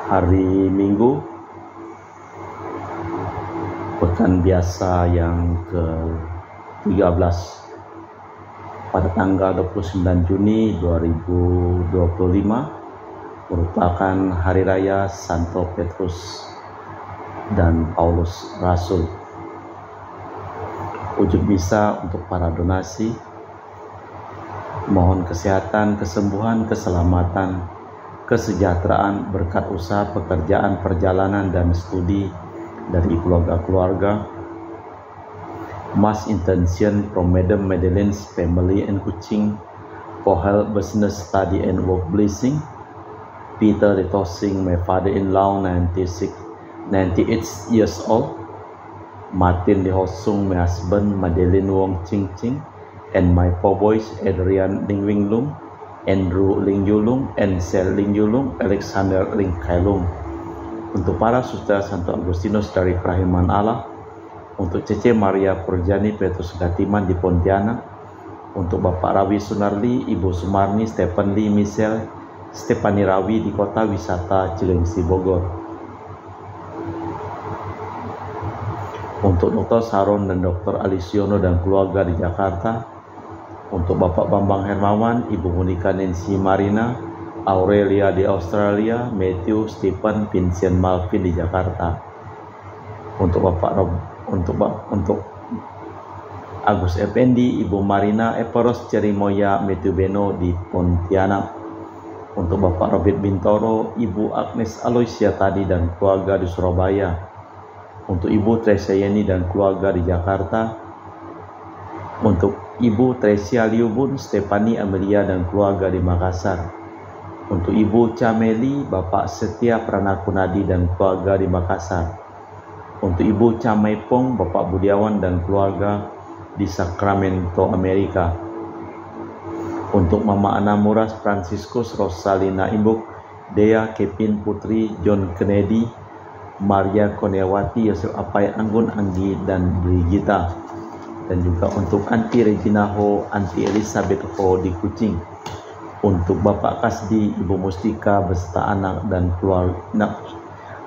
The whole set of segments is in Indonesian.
Hari Minggu, pekan biasa yang ke-13 pada tanggal 29 Juni 2025 merupakan Hari Raya Santo Petrus dan Paulus Rasul. Ujung misa untuk para donasi, mohon kesehatan, kesembuhan, keselamatan, kesejahteraan, berkat usaha, pekerjaan, perjalanan, dan studi dari keluarga-keluarga. Mass intention from Madam Madeleine's family and Kuching for health, business, study, and work blessing. Peter Retosing, my father-in-law, 98 years old. Martin Lihosung, my husband, Madeleine Wong Ching Ching, and my four boys, Adrian Ling Wing Lung, Andrew Ling Yulung, and Sel Ling Yulung, Alexander Ling Kailung. Untuk para saudara Santo Agustinus dari Perahiman Allah, untuk Cece Maria Purjani Petrus Gatiman di Pontianak, untuk Bapak Rawi Sunarli, Ibu Sumarni, Stephen Lee, Michelle, Stefani Rawi di Kota Wisata Cilengsi, Bogor. Untuk Dr. Saron dan Dr. Alisiono dan keluarga di Jakarta, untuk Bapak Bambang Hermawan, Ibu Monika Nancy Marina, Aurelia di Australia, Matthew, Stephen, Vincent, Malvin di Jakarta. Untuk untuk Agus Effendi, Ibu Marina Eperos Cerimoya, Matthew Beno di Pontianak. Untuk Bapak Robert Bintoro, Ibu Agnes Aloysia Tadi dan keluarga di Surabaya. Untuk Ibu Tresayeni dan keluarga di Jakarta. Untuk Ibu Tresia Liubun, Stefani Amelia dan keluarga di Makassar. Untuk Ibu Cameli, Bapak Setia Pranakunadi dan keluarga di Makassar. Untuk Ibu Camaipong, Bapak Budiawan dan keluarga di Sacramento, Amerika. Untuk Mama Ana Muras Franciscus, Rosalina Imbuk, Dea Kevin Putri, John Kennedy, Maria Konewati, Yosef Apai Anggun, Anggi, dan Brigita. Dan juga untuk Anti Regina Ho, Anti Elizabeth Ho di Kuching. Untuk Bapak Kasdi, Ibu Mustika beserta anak dan keluarga,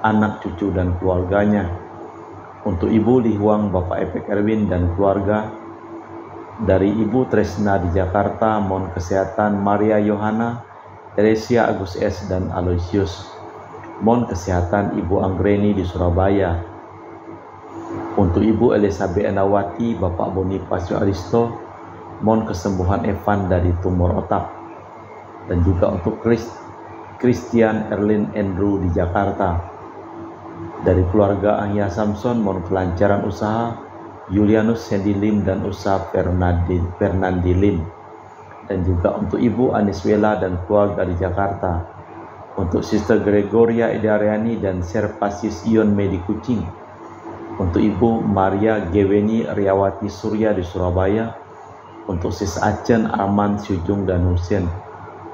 anak cucu dan keluarganya. Untuk Ibu Lihuang, Bapak Epek Erwin dan keluarga. Dari Ibu Tresna di Jakarta, mohon kesehatan Maria Yohana, Teresia Agus S dan Aloysius. Mohon kesehatan Ibu Anggreni di Surabaya. Untuk Ibu Elizabeth Anawati, Bapak Bonifacio Aristo, mohon kesembuhan Evan dari tumor otak. Dan juga untuk Christian Erlin Andrew di Jakarta. Dari keluarga Ahya Samson, mohon kelancaran usaha Julianus Sandy Lim dan usaha Fernandi Lim. Dan juga untuk Ibu Aniswela dan keluarga di Jakarta. Untuk Sister Gregoria Idariani dan Serpasis Ion Medi Kuching. Untuk Ibu Maria Geweni Riawati Surya di Surabaya. Untuk Sis Acen Arman Syujung dan Hussein.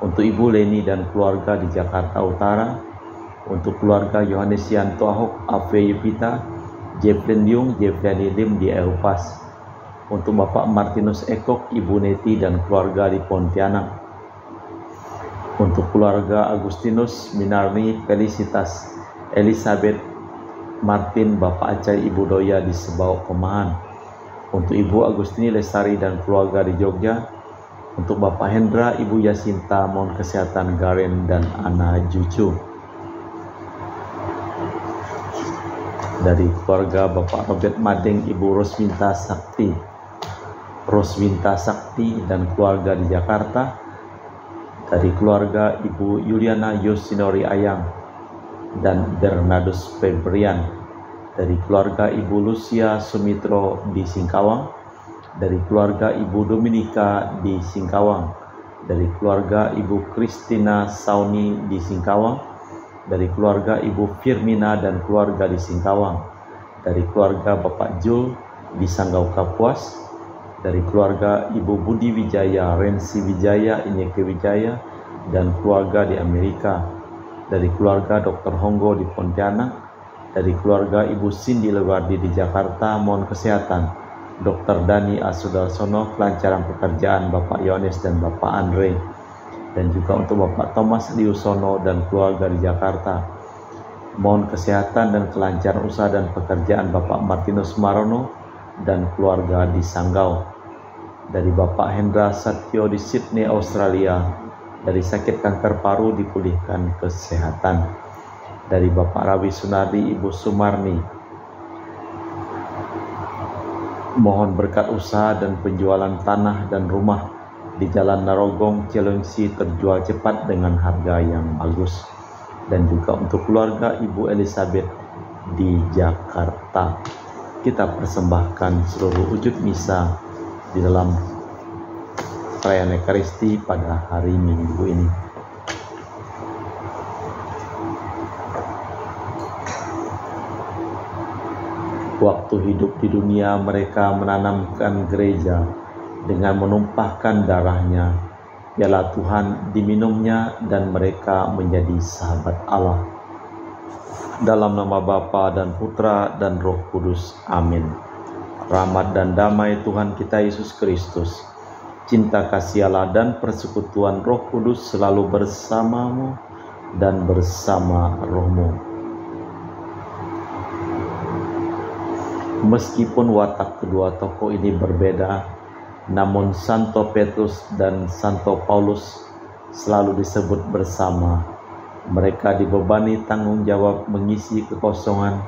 Untuk Ibu Leni dan keluarga di Jakarta Utara. Untuk keluarga Yohanes Yanto Ahok, Ave Yevita, Jeffrey Yung, Jeffrey Lim di Eupas. Untuk Bapak Martinus Ekok, Ibu Neti dan keluarga di Pontianak. Untuk keluarga Agustinus Minarni Felicitas Elizabeth Martin, Bapak Acai, Ibu Doya di Sebau Kemahan. Untuk Ibu Agustini Lestari dan keluarga di Jogja. Untuk Bapak Hendra, Ibu Yasinta, mohon kesehatan Garen dan Ana Jucu. Dari keluarga Bapak Robert Madeng, Ibu Roswinta Sakti dan keluarga di Jakarta. Dari keluarga Ibu Yuliana Yosinori Ayang dan Bernardus Febrian. Dari keluarga Ibu Lucia Sumitro di Singkawang. Dari keluarga Ibu Dominika di Singkawang. Dari keluarga Ibu Christina Sauni di Singkawang. Dari keluarga Ibu Firmina dan keluarga di Singkawang. Dari keluarga Bapak Jul di Sanggau Kapuas. Dari keluarga Ibu Budi Wijaya, Rensi Wijaya, Inyeke Wijaya, dan keluarga di Amerika. Dari keluarga Dr. Honggo di Pontianak. Dari keluarga Ibu Cindy Lewardi di Jakarta, mohon kesehatan Dr. Dani Asudarsono, kelancaran pekerjaan Bapak Yohanes dan Bapak Andre. Dan juga untuk Bapak Thomas Liusono dan keluarga di Jakarta. Mohon kesehatan dan kelancaran usaha dan pekerjaan Bapak Martinus Marono dan keluarga di Sanggau. Dari Bapak Hendra Satyo di Sydney, Australia, dari sakit kanker paru dipulihkan kesehatan. Dari Bapak Rawi Sunardi, Ibu Sumarni, mohon berkat usaha dan penjualan tanah dan rumah di Jalan Narogong, Cilengsi terjual cepat dengan harga yang bagus. Dan juga untuk keluarga Ibu Elizabeth di Jakarta. Kita persembahkan seluruh wujud misa di dalam perayaan Ekaristi pada hari Minggu ini. Waktu hidup di dunia mereka menanamkan gereja dengan menumpahkan darahnya. Piala Tuhan diminumnya dan mereka menjadi sahabat Allah. Dalam nama Bapa dan Putra dan Roh Kudus. Amin. Rahmat dan damai Tuhan kita Yesus Kristus, cinta kasih Allah dan persekutuan Roh Kudus selalu bersamamu dan bersama rohmu. Meskipun watak kedua tokoh ini berbeda, namun Santo Petrus dan Santo Paulus selalu disebut bersama. Mereka dibebani tanggung jawab mengisi kekosongan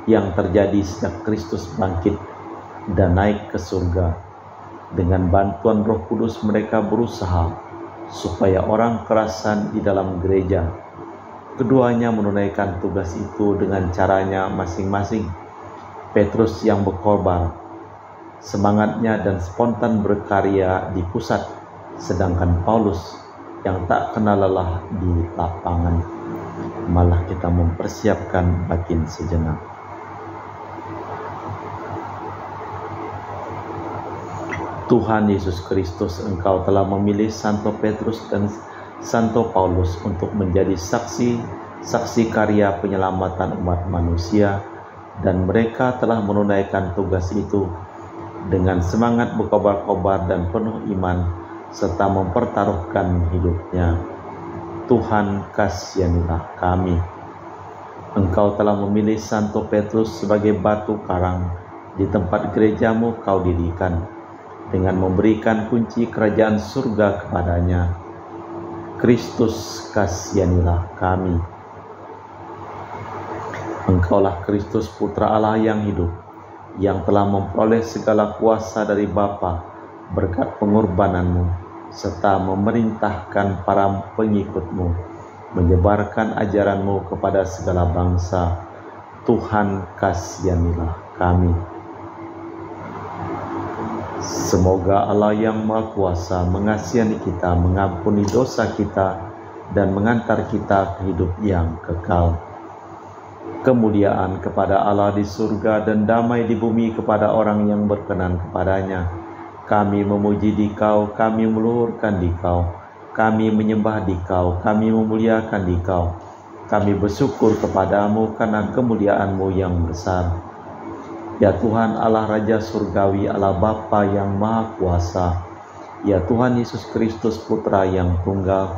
yang terjadi sejak Kristus bangkit dan naik ke surga. Dengan bantuan Roh Kudus mereka berusaha supaya orang kerasan di dalam gereja. Keduanya menunaikan tugas itu dengan caranya masing-masing. Petrus yang berkorban, semangatnya dan spontan berkarya di pusat, sedangkan Paulus yang tak kenal lelah di lapangan. Malah kita mempersiapkan batin sejenak. Tuhan Yesus Kristus, Engkau telah memilih Santo Petrus dan Santo Paulus untuk menjadi saksi karya penyelamatan umat manusia, dan mereka telah menunaikan tugas itu dengan semangat berkobar-kobar dan penuh iman, serta mempertaruhkan hidupnya. Tuhan, kasihanilah kami. Engkau telah memilih Santo Petrus sebagai batu karang di tempat gerejamu kau dirikan, dengan memberikan kunci kerajaan surga kepadanya. Kristus, kasihanilah kami. Engkaulah Kristus, Putra Allah yang hidup, yang telah memperoleh segala kuasa dari Bapa berkat pengorbananmu, serta memerintahkan para pengikutmu menyebarkan ajaranmu kepada segala bangsa. Tuhan, kasihanilah kami. Semoga Allah yang Maha Kuasa mengasihani kita, mengampuni dosa kita, dan mengantar kita ke hidup yang kekal. Kemuliaan kepada Allah di surga dan damai di bumi kepada orang yang berkenan kepadanya. Kami memuji Dikau, kami meluhurkan Dikau, kami menyembah Dikau, kami memuliakan Dikau. Kami bersyukur kepadamu karena kemuliaan-Mu yang besar. Ya Tuhan Allah Raja Surgawi, Allah Bapa yang Maha Kuasa. Ya Tuhan Yesus Kristus Putra yang Tunggal.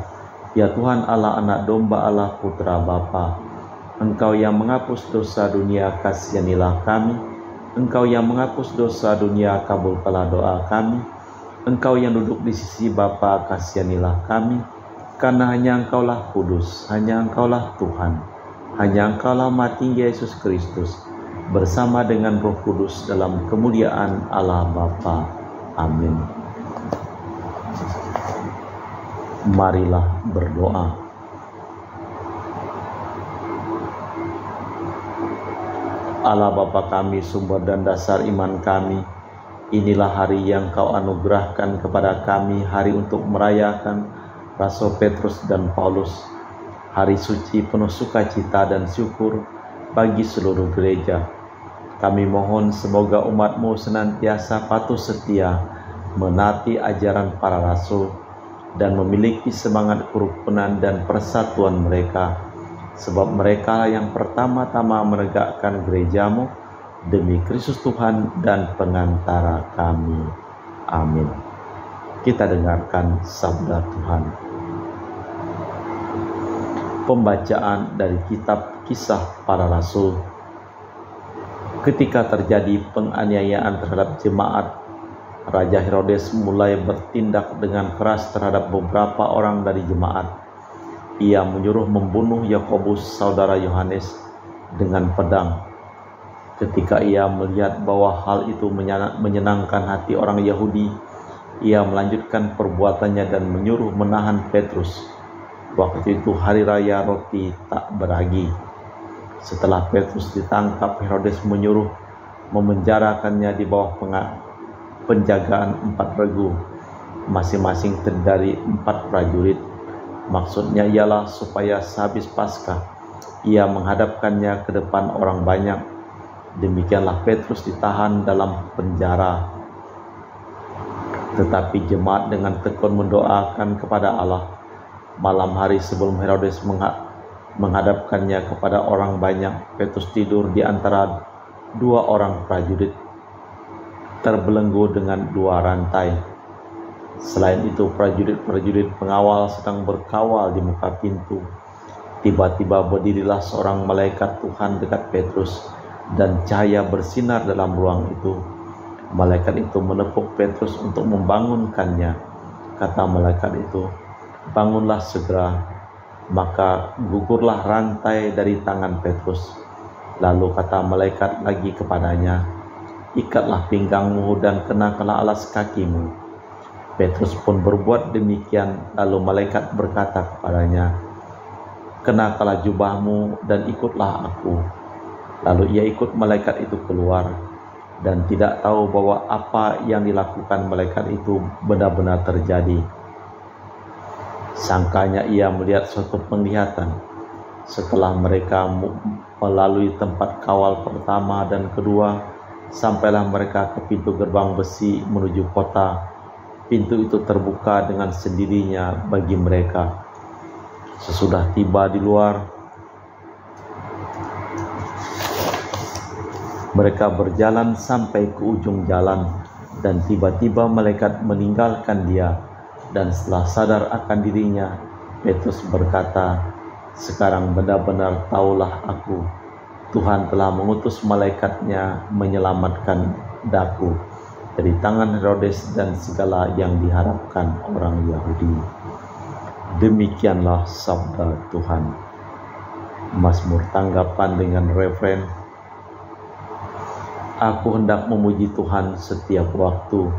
Ya Tuhan Allah Anak Domba Allah Putra Bapa. Engkau yang menghapus dosa dunia, kasihanilah kami. Engkau yang menghapus dosa dunia, kabulkanlah doa kami. Engkau yang duduk di sisi Bapa, kasihanilah kami. Karena hanya Engkaulah kudus, hanya Engkaulah Tuhan, hanya Engkaulah Maha Tinggi Yesus Kristus, bersama dengan Roh Kudus dalam kemuliaan Allah Bapa. Amin. Marilah berdoa. Allah Bapa kami, sumber dan dasar iman kami, inilah hari yang Kau anugerahkan kepada kami, hari untuk merayakan Rasul Petrus dan Paulus, hari suci penuh sukacita dan syukur bagi seluruh gereja. Kami mohon semoga umat-Mu senantiasa patuh setia menaati ajaran para rasul dan memiliki semangat kerukunan dan persatuan mereka, sebab mereka yang pertama-tama menegakkan gereja-Mu demi Kristus Tuhan dan pengantara kami. Amin. Kita dengarkan sabda Tuhan. Pembacaan dari kitab Kisah Para Rasul. Ketika terjadi penganiayaan terhadap jemaat, Raja Herodes mulai bertindak dengan keras terhadap beberapa orang dari jemaat. Ia menyuruh membunuh Yakobus, saudara Yohanes, dengan pedang. Ketika ia melihat bahwa hal itu menyenangkan hati orang Yahudi, ia melanjutkan perbuatannya dan menyuruh menahan Petrus. Waktu itu hari raya roti tak beragi. Setelah Petrus ditangkap, Herodes menyuruh memenjarakannya di bawah penjagaan 4 regu, masing-masing terdiri 4 prajurit. Maksudnya ialah supaya sehabis Paskah ia menghadapkannya ke depan orang banyak. Demikianlah Petrus ditahan dalam penjara. Tetapi jemaat dengan tekun mendoakan kepada Allah. Malam hari sebelum Herodes menghadapkannya kepada orang banyak, Petrus tidur di antara 2 orang prajurit, terbelenggu dengan 2 rantai. Selain itu, prajurit-prajurit pengawal sedang berkawal di muka pintu. Tiba-tiba berdirilah seorang malaikat Tuhan dekat Petrus, dan cahaya bersinar dalam ruang itu. Malaikat itu menepuk Petrus untuk membangunkannya. Kata malaikat itu, "Bangunlah segera." Maka gugurlah rantai dari tangan Petrus. Lalu kata malaikat lagi kepadanya, "Ikatlah pinggangmu dan kenakanlah alas kakimu." Petrus pun berbuat demikian. Lalu malaikat berkata kepadanya, "Kenakanlah jubahmu dan ikutlah aku." Lalu ia ikut malaikat itu keluar, dan tidak tahu bahwa apa yang dilakukan malaikat itu benar-benar terjadi. Sangkanya ia melihat suatu penglihatan. Setelah mereka melalui tempat kawal pertama dan kedua, sampailah mereka ke pintu gerbang besi menuju kota. Pintu itu terbuka dengan sendirinya bagi mereka. Sesudah tiba di luar, mereka berjalan sampai ke ujung jalan, dan tiba-tiba malaikat meninggalkan dia. Dan setelah sadar akan dirinya, Petrus berkata, "Sekarang benar-benar tahulah aku, Tuhan telah mengutus malaikatnya menyelamatkan daku dari tangan Herodes dan segala yang diharapkan orang Yahudi." Demikianlah sabda Tuhan. Mazmur tanggapan dengan refren, "Aku hendak memuji Tuhan setiap waktu.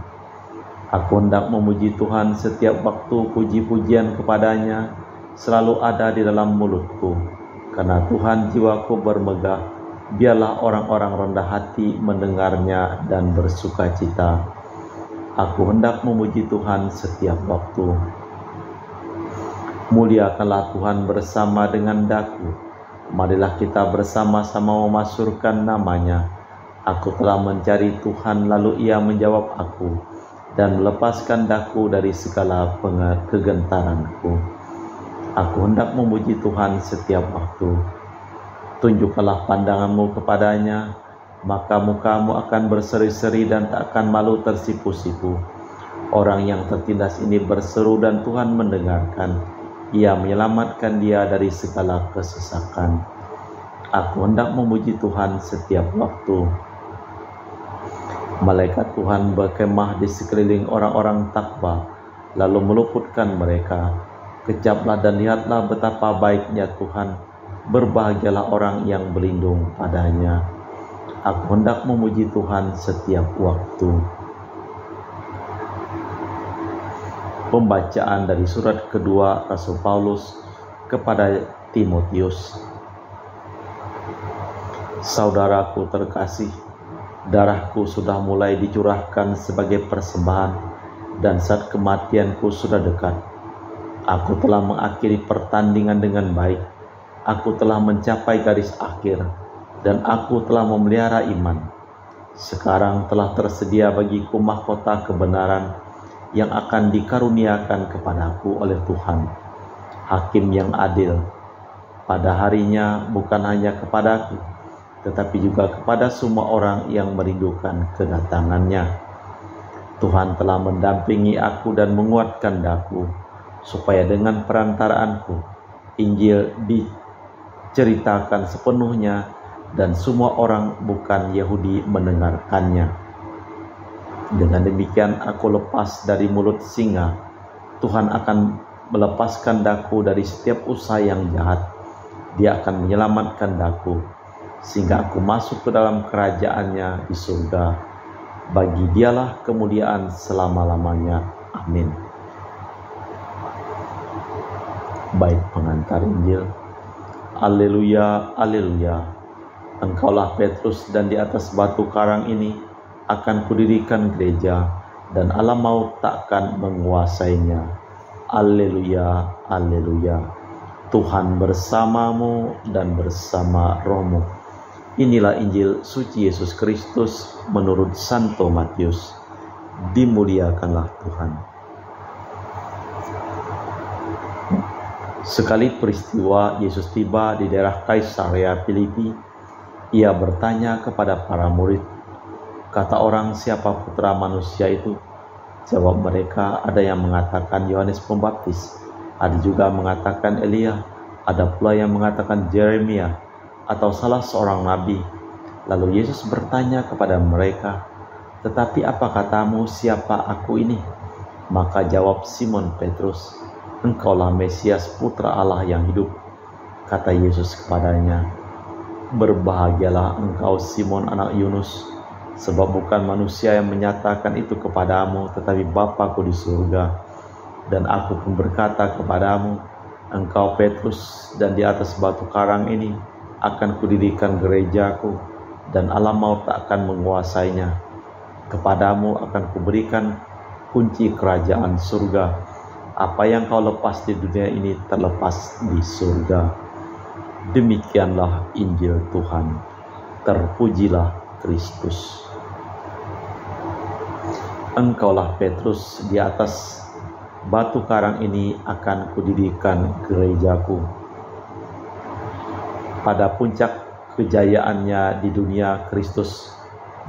Aku hendak memuji Tuhan setiap waktu, puji-pujian kepadanya selalu ada di dalam mulutku. Karena Tuhan jiwaku bermegah, biarlah orang-orang rendah hati mendengarnya dan bersuka cita. Aku hendak memuji Tuhan setiap waktu. Muliakanlah Tuhan bersama dengan daku. Marilah kita bersama-sama memasyurkan namanya. Aku telah mencari Tuhan, lalu ia menjawab aku, dan melepaskan daku dari segala kegentaranku. Aku hendak memuji Tuhan setiap waktu. Tunjukkanlah pandanganmu kepadanya, maka mukamu akan berseri-seri dan tak akan malu tersipu-sipu. Orang yang tertindas ini berseru dan Tuhan mendengarkan. Ia menyelamatkan dia dari segala kesesakan. Aku hendak memuji Tuhan setiap waktu. Malaikat Tuhan berkemah di sekeliling orang-orang takwa, lalu meluputkan mereka. Kejaplah dan lihatlah betapa baiknya Tuhan. Berbahagialah orang yang berlindung padanya. Aku hendak memuji Tuhan setiap waktu. Pembacaan dari surat kedua Rasul Paulus kepada Timotius. Saudaraku terkasih, darahku sudah mulai dicurahkan sebagai persembahan, dan saat kematianku sudah dekat. Aku telah mengakhiri pertandingan dengan baik. Aku telah mencapai garis akhir, dan aku telah memelihara iman. Sekarang telah tersedia bagiku mahkota kebenaran yang akan dikaruniakan kepadaku oleh Tuhan, Hakim yang adil. Pada harinya bukan hanya kepadaku, tetapi juga kepada semua orang yang merindukan kedatangannya. Tuhan telah mendampingi aku dan menguatkan daku, supaya dengan perantaraanku Injil diceritakan sepenuhnya dan semua orang bukan Yahudi mendengarkannya. Dengan demikian aku lepas dari mulut singa. Tuhan akan melepaskan daku dari setiap usaha yang jahat. Dia akan menyelamatkan daku, sehingga aku masuk ke dalam kerajaannya di surga. Bagi dialah kemuliaan selama-lamanya. Amin. Baik pengantar Injil. Haleluya, haleluya. Engkaulah Petrus, dan di atas batu karang ini akan kudirikan gereja, dan alam maut takkan menguasainya. Haleluya, haleluya. Tuhan bersamamu dan bersama rohmu. Inilah Injil suci Yesus Kristus menurut Santo Matius. Dimuliakanlah Tuhan. Sekali peristiwa Yesus tiba di daerah Kaisarea Filipi, ia bertanya kepada para murid, "Kata orang, siapa putra manusia itu?" Jawab mereka, "Ada yang mengatakan Yohanes Pembaptis, ada juga mengatakan Elia, ada pula yang mengatakan Yeremia atau salah seorang nabi." Lalu Yesus bertanya kepada mereka, "Tetapi apa katamu, siapa aku ini?" Maka jawab Simon Petrus, "Engkaulah Mesias, putra Allah yang hidup." Kata Yesus kepadanya, "Berbahagialah engkau Simon anak Yunus, sebab bukan manusia yang menyatakan itu kepadamu, tetapi Bapa-Ku di surga. Dan aku pun berkata kepadamu, engkau Petrus, dan di atas batu karang ini akan kudirikan gerejaku, dan alam maut tak akan menguasainya. Kepadamu akan kuberikan kunci kerajaan surga. Apa yang kau lepas di dunia ini terlepas di surga." Demikianlah Injil Tuhan. Terpujilah Kristus. Engkaulah Petrus, di atas batu karang ini akan kudirikan gerejaku. Pada puncak kejayaannya di dunia, Kristus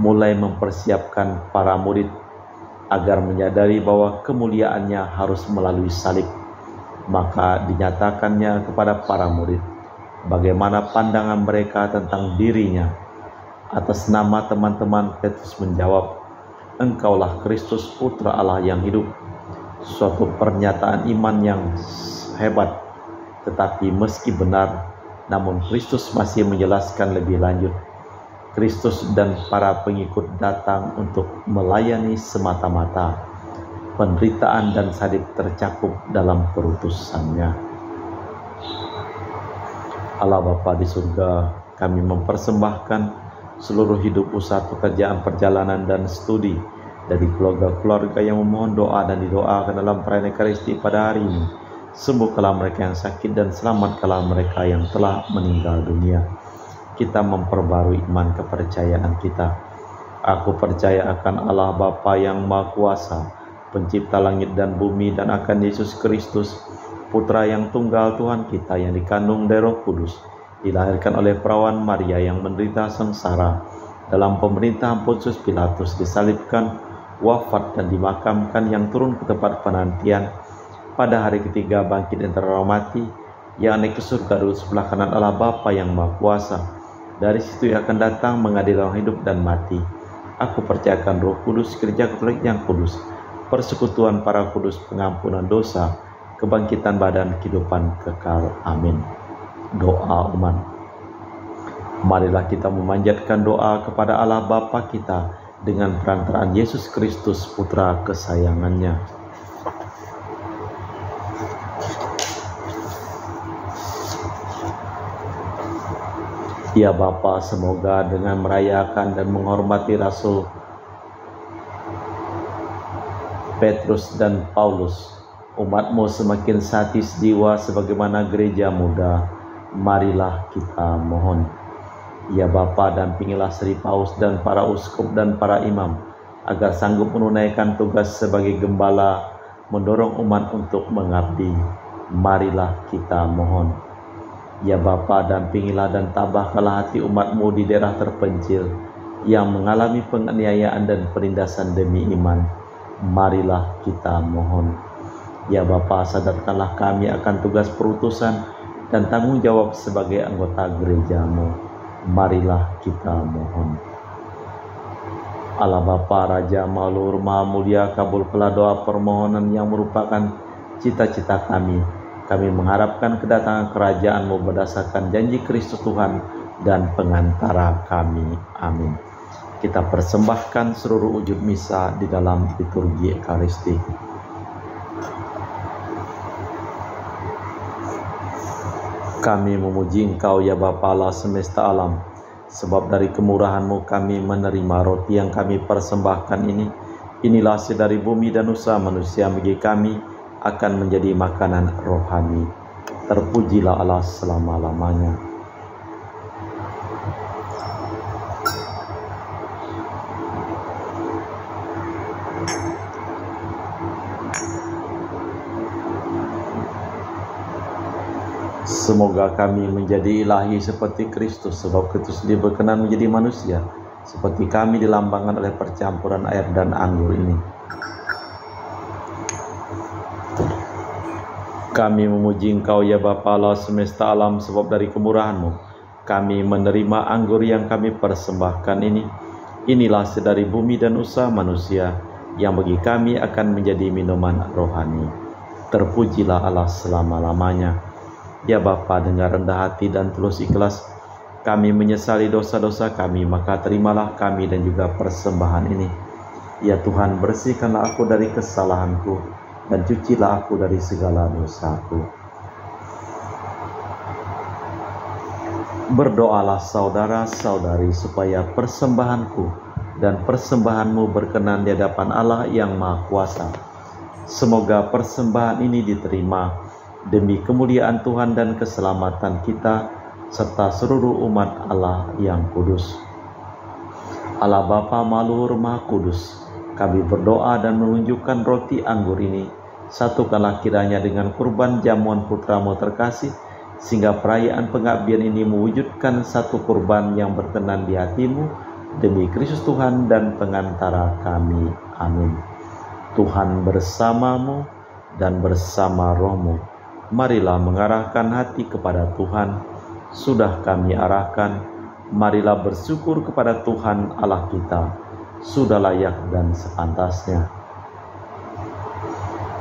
mulai mempersiapkan para murid agar menyadari bahwa kemuliaannya harus melalui salib. Maka dinyatakannya kepada para murid bagaimana pandangan mereka tentang dirinya. Atas nama teman-teman, Petrus menjawab, "Engkaulah Kristus, putra Allah yang hidup." Suatu pernyataan iman yang hebat, tetapi meski benar, namun Kristus masih menjelaskan lebih lanjut. Kristus dan para pengikut datang untuk melayani semata-mata. Penderitaan dan salib tercakup dalam perutusannya. Allah Bapa di surga, kami mempersembahkan seluruh hidup, usaha, pekerjaan, perjalanan, dan studi dari keluarga-keluarga yang memohon doa dan didoakan dalam perayaan Ekaristi pada hari ini. Sembuhkanlah mereka yang sakit dan selamatkanlah mereka yang telah meninggal dunia. Kita memperbarui iman kepercayaan kita. Aku percaya akan Allah Bapa yang Maha Kuasa, pencipta langit dan bumi, dan akan Yesus Kristus, Putra yang tunggal Tuhan kita, yang dikandung dari Roh Kudus, dilahirkan oleh perawan Maria, yang menderita sengsara dalam pemerintahan Pontius Pilatus, disalibkan, wafat dan dimakamkan, yang turun ke tempat penantian, pada hari ketiga bangkit antara orang mati, yang naik ke surga duduk sebelah kanan Allah Bapa yang Maha Kuasa. Dari situ ia akan datang mengadili orang hidup dan mati. Aku percayakan Roh Kudus, Gereja Katolik yang kudus, persekutuan para kudus, pengampunan dosa, kebangkitan badan, kehidupan kekal. Amin. Doa umat. Marilah kita memanjatkan doa kepada Allah Bapa kita dengan perantaraan Yesus Kristus, Putra kesayangannya. Ya Bapa, semoga dengan merayakan dan menghormati Rasul Petrus dan Paulus, umat-Mu semakin satis jiwa sebagaimana gereja muda. Marilah kita mohon. Ya Bapa, dampingilah Sri Paus dan para uskup dan para imam, agar sanggup menunaikan tugas sebagai gembala, mendorong umat untuk mengabdi. Marilah kita mohon. Ya Bapa, dampingilah dan tabahkanlah hati umat-Mu di daerah terpencil yang mengalami penganiayaan dan penindasan demi iman. Marilah kita mohon. Ya Bapa, sadarkanlah kami akan tugas perutusan dan tanggung jawab sebagai anggota gereja-Mu. Marilah kita mohon. Allah Bapa, Raja, Malur, Maha Mulia, kabulkanlah doa permohonan yang merupakan cita-cita kami. Kami mengharapkan kedatangan kerajaan-Mu berdasarkan janji Kristus Tuhan dan pengantara kami. Amin. Kita persembahkan seluruh wujud misa di dalam liturgi Ekaristi. Kami memuji Engkau ya Bapa Allah semesta alam, sebab dari kemurahan-Mu kami menerima roti yang kami persembahkan ini. Inilah hasil dari bumi dan usaha manusia bagi kami akan menjadi makanan rohani. Terpujilah Allah selama-lamanya. Semoga kami menjadi ilahi seperti Kristus, sebab Kristus dia berkenan menjadi manusia, seperti kami dilambangkan oleh percampuran air dan anggur ini. Kami memuji Engkau ya Bapa Allah semesta alam, sebab dari kemurahan-Mu kami menerima anggur yang kami persembahkan ini. Inilah hasil dari bumi dan usaha manusia, yang bagi kami akan menjadi minuman rohani. Terpujilah Allah selama-lamanya. Ya Bapa, dengan rendah hati dan tulus ikhlas kami menyesali dosa-dosa kami, maka terimalah kami dan juga persembahan ini. Ya Tuhan, bersihkanlah aku dari kesalahanku dan cucilah aku dari segala dosaku. Berdoalah saudara-saudari supaya persembahanku dan persembahanmu berkenan di hadapan Allah yang Maha Kuasa. Semoga persembahan ini diterima demi kemuliaan Tuhan dan keselamatan kita serta seluruh umat Allah yang kudus. Allah Bapa Maluhur Maha Kudus, kami berdoa dan menunjukkan roti anggur ini, satukanlah kiranya dengan kurban jamuan putra-Mu terkasih, sehingga perayaan pengabdian ini mewujudkan satu kurban yang berkenan di hati-Mu, demi Kristus Tuhan dan pengantara kami. Amin. Tuhan bersamamu dan bersama roh-Mu. Marilah mengarahkan hati kepada Tuhan. Sudah kami arahkan, marilah bersyukur kepada Tuhan Allah kita. Sudah layak dan sepantasnya.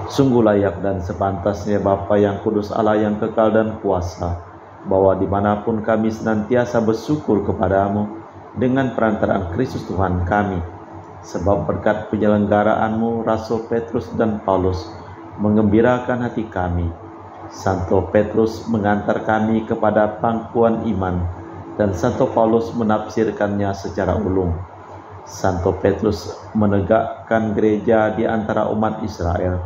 Sungguh layak dan sepantasnya Bapa yang kudus, Allah yang kekal dan kuasa, bahwa dimanapun kami senantiasa bersyukur kepadamu dengan perantaraan Kristus Tuhan kami. Sebab berkat penyelenggaraanmu, Rasul Petrus dan Paulus mengembirakan hati kami. Santo Petrus mengantar kami kepada pangkuan iman, dan Santo Paulus menafsirkannya secara ulung. Santo Petrus menegakkan gereja di antara umat Israel.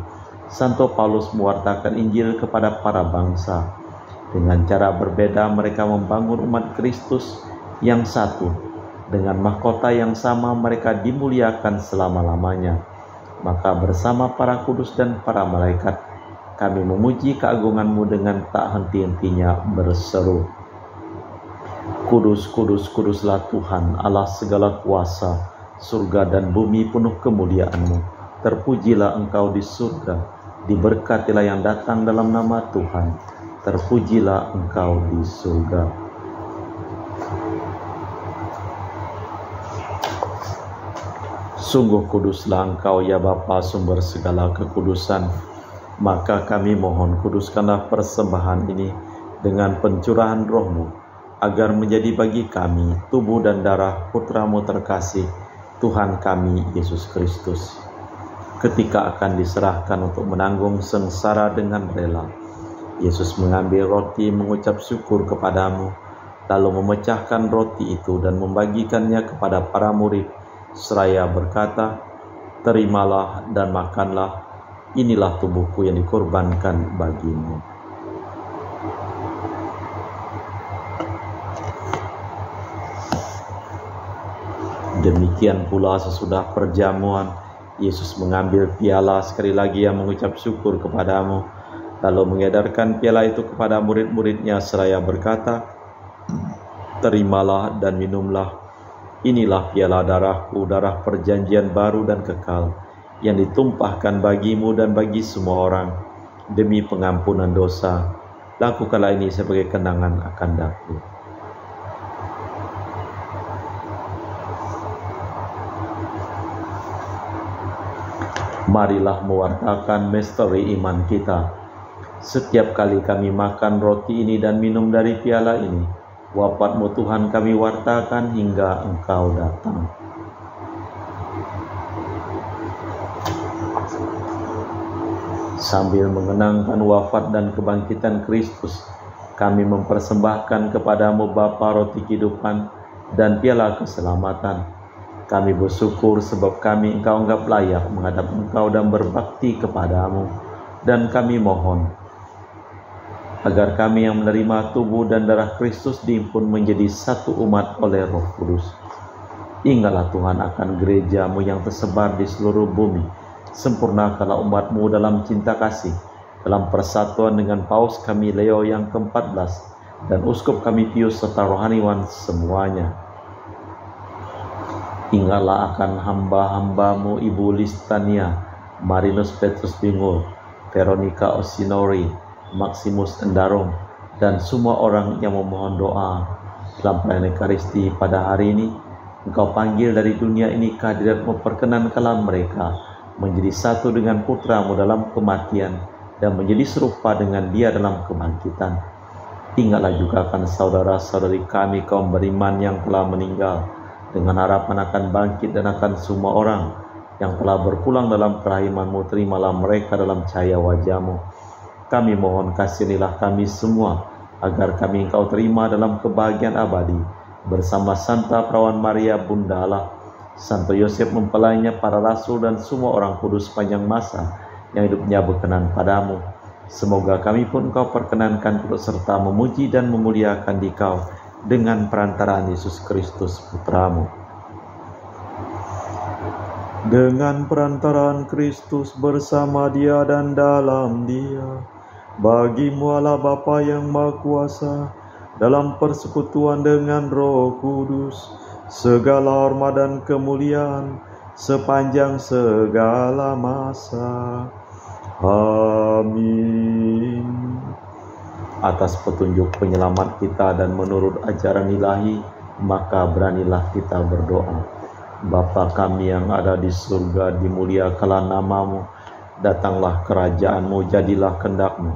Santo Paulus mewartakan Injil kepada para bangsa. Dengan cara berbeda mereka membangun umat Kristus yang satu. Dengan mahkota yang sama mereka dimuliakan selama-lamanya. Maka bersama para kudus dan para malaikat kami memuji keagungan-Mu dengan tak henti-hentinya berseru, Kudus, kudus, kuduslah Tuhan, Allah segala kuasa, surga dan bumi penuh kemuliaan-Mu. Terpujilah Engkau di surga, diberkatilah yang datang dalam nama Tuhan. Terpujilah Engkau di surga. Sungguh kuduslah Engkau ya Bapa, sumber segala kekudusan. Maka kami mohon, kuduskanlah persembahan ini dengan pencurahan roh-Mu, agar menjadi bagi kami tubuh dan darah Putra-Mu terkasih, Tuhan kami Yesus Kristus. Ketika akan diserahkan untuk menanggung sengsara dengan rela, Yesus mengambil roti, mengucap syukur kepadamu, lalu memecahkan roti itu dan membagikannya kepada para murid, seraya berkata, Terimalah dan makanlah, inilah tubuhku yang dikorbankan bagimu. Demikian pula sesudah perjamuan, Yesus mengambil piala, sekali lagi yang mengucap syukur kepadamu, lalu mengedarkan piala itu kepada murid-muridnya seraya berkata, Terimalah dan minumlah, inilah piala darahku, darah perjanjian baru dan kekal, yang ditumpahkan bagimu dan bagi semua orang, demi pengampunan dosa. Lakukanlah ini sebagai kenangan akan Aku. Marilah mewartakan misteri iman kita. Setiap kali kami makan roti ini dan minum dari piala ini, wafat-Mu Tuhan kami wartakan hingga Engkau datang. Sambil mengenangkan wafat dan kebangkitan Kristus, kami mempersembahkan kepada-Mu Bapa roti kehidupan dan piala keselamatan. Kami bersyukur sebab kami Engkau anggap layak menghadap Engkau dan berbakti kepada-Mu. Dan kami mohon agar kami yang menerima tubuh dan darah Kristus diimpun menjadi satu umat oleh Roh Kudus. Ingatlah Tuhan akan gereja-Mu yang tersebar di seluruh bumi. Sempurnakanlah umat-Mu dalam cinta kasih, dalam persatuan dengan Paus kami Leo yang ke-14 dan Uskup kami Pius serta rohaniwan semuanya. Ingatlah akan hamba-hamba-Mu Ibu Listania, Marinus Petrus Bingul, Veronica Osinori, Maximus Endarong, dan semua orang yang memohon doa dalam perayaan Ekaristi pada hari ini. Engkau panggil dari dunia ini kehadirat-Mu, perkenankanlah mereka menjadi satu dengan Putra-Mu dalam kematian dan menjadi serupa dengan Dia dalam kebangkitan. Ingatlah juga akan saudara-saudari kami kaum beriman yang telah meninggal, dengan harapan akan bangkit dan akan semua orang yang telah berpulang dalam kerahiman-Mu, terimalah mereka dalam cahaya wajah-Mu. Kami mohon kasihanilah kami semua, agar kami Engkau terima dalam kebahagiaan abadi, bersama Santa Perawan Maria Bunda Allah, Santo Yosef mempelainya, para rasul dan semua orang kudus sepanjang masa yang hidupnya berkenan padamu. Semoga kami pun Engkau perkenankan turut serta memuji dan memuliakan Dikau dengan perantaraan Yesus Kristus Putra-Mu. Dengan perantaraan Kristus bersama Dia dan dalam Dia, bagi-Mu Allah Bapa yang Maha Kuasa, dalam persekutuan dengan Roh Kudus, segala hormat dan kemuliaan sepanjang segala masa. Amin. Atas petunjuk penyelamat kita dan menurut ajaran ilahi, maka beranilah kita berdoa. Bapa kami yang ada di surga, dimuliakanlah nama-Mu, datanglah kerajaan-Mu, jadilah kehendak-Mu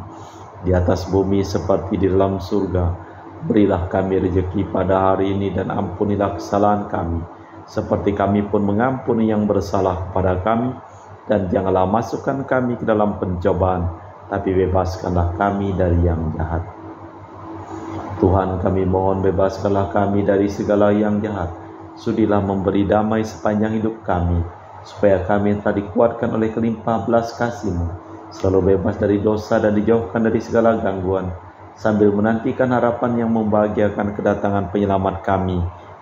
di atas bumi seperti di dalam surga. Berilah kami rezeki pada hari ini dan ampunilah kesalahan kami, seperti kami pun mengampuni yang bersalah kepada kami. Dan janganlah masukkan kami ke dalam pencobaan, tapi bebaskanlah kami dari yang jahat. Tuhan, kami mohon bebaskanlah kami dari segala yang jahat. Sudilah memberi damai sepanjang hidup kami, supaya kami telah dikuatkan oleh kelimpah belas kasih-Mu, selalu bebas dari dosa dan dijauhkan dari segala gangguan, sambil menantikan harapan yang membahagiakan kedatangan penyelamat kami,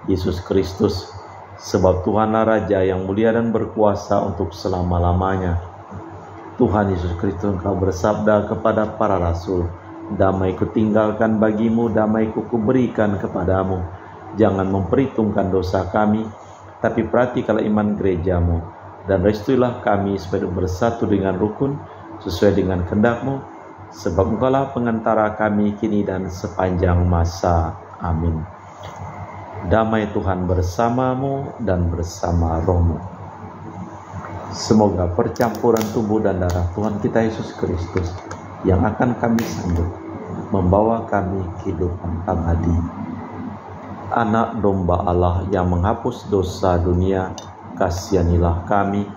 Yesus Kristus. Sebab Tuhanlah Raja yang mulia dan berkuasa untuk selama-lamanya. Tuhan Yesus Kristus, Engkau bersabda kepada para rasul, "Damai-Ku tinggalkan bagimu, damai-Ku kuberikan kepadamu. Jangan memperhitungkan dosa kami, tapi perhatikanlah iman gereja-Mu, dan restuilah kami supaya bersatu dengan rukun, sesuai dengan kehendak-Mu, sebab Engkaulah pengantara kami kini dan sepanjang masa. Amin." Damai Tuhan bersamamu dan bersama rohmu. Semoga percampuran tubuh dan darah Tuhan kita Yesus Kristus yang akan kami sambut membawa kami kehidupan abadi. Anak domba Allah yang menghapus dosa dunia, kasihanilah kami.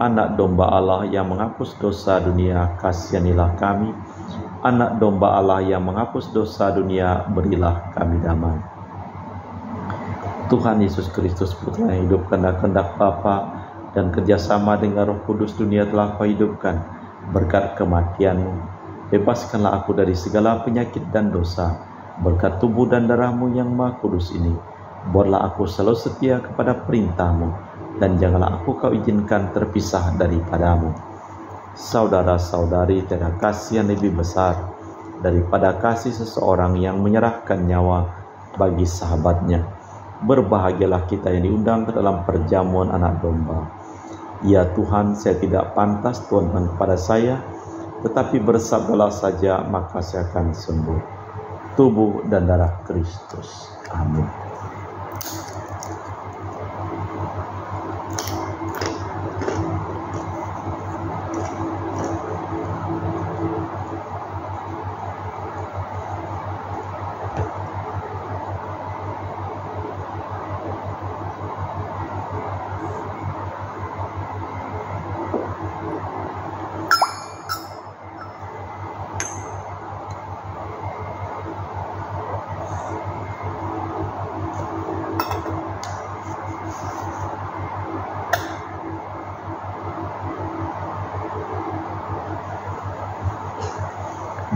Anak domba Allah yang menghapus dosa dunia, kasihanilah kami. Anak domba Allah yang menghapus dosa dunia, berilah kami damai. Tuhan Yesus Kristus, Putra yang hidup karena kehendak Bapa dan kerjasama dengan Roh Kudus, dunia telah Kau hidupkan. Berkat kematian-Mu, bebaskanlah aku dari segala penyakit dan dosa. Berkat tubuh dan darah-Mu yang Maha Kudus ini, buatlah aku selalu setia kepada perintah-Mu, dan janganlah aku Kau izinkan terpisah daripada-Mu. Saudara-saudari, tiada kasih yang lebih besar daripada kasih seseorang yang menyerahkan nyawa bagi sahabatnya. Berbahagialah kita yang diundang ke dalam perjamuan anak domba. Ya Tuhan, saya tidak pantas Tuhan kepada saya tetapi bersabdalah saja, maka saya akan sembuh. Tubuh dan darah Kristus. Amin.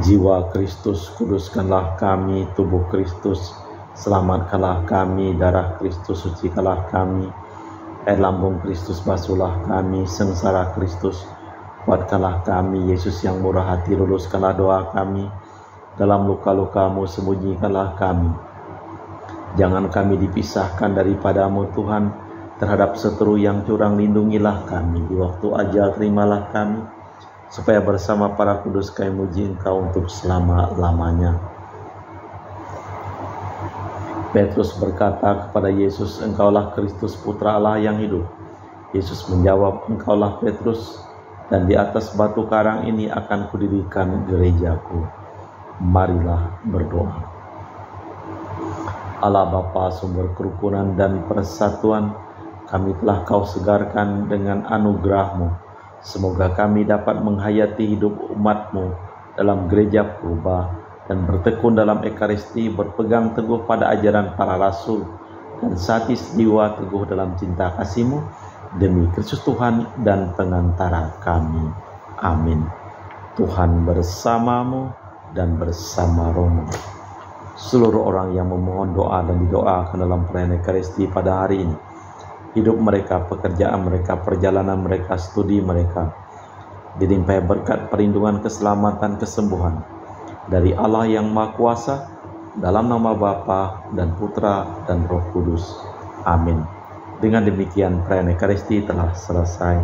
Jiwa Kristus, kuduskanlah kami. Tubuh Kristus, selamatkanlah kami. Darah Kristus, sucikanlah kami. Air lambung Kristus, basuhlah kami. Sengsara Kristus, kuatkanlah kami. Yesus yang murah hati, luluskanlah doa kami. Dalam luka-lukamu, sembunyikanlah kami. Jangan kami dipisahkan daripadamu Tuhan. Terhadap seteru yang curang, lindungilah kami. Di waktu ajal, terimalah kami, supaya bersama para kudus kami muji Engkau untuk selama-lamanya. Petrus berkata kepada Yesus, Engkaulah Kristus, Putra Allah yang hidup. Yesus menjawab, Engkaulah Petrus, dan di atas batu karang ini akan kudirikan gerejaku. Marilah berdoa. Allah Bapa, sumber kerukunan dan persatuan, kami telah Kau segarkan dengan anugerah-Mu. Semoga kami dapat menghayati hidup umat-Mu dalam gereja purba dan bertekun dalam Ekaristi, berpegang teguh pada ajaran para rasul, dan satis jiwa teguh dalam cinta kasih-Mu, demi Kristus Tuhan dan pengantara kami. Amin. Tuhan bersamamu dan bersama rohmu. Seluruh orang yang memohon doa dan didoakan dalam perayaan Ekaristi pada hari ini, hidup mereka, pekerjaan mereka, perjalanan mereka, studi mereka, dilimpahi berkat perlindungan, keselamatan, kesembuhan dari Allah yang Maha Kuasa, dalam nama Bapa dan Putra dan Roh Kudus. Amin. Dengan demikian perayaan Ekaristi telah selesai.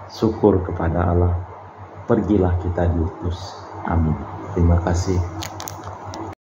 Syukur kepada Allah. Pergilah kita diutus. Amin. Terima kasih.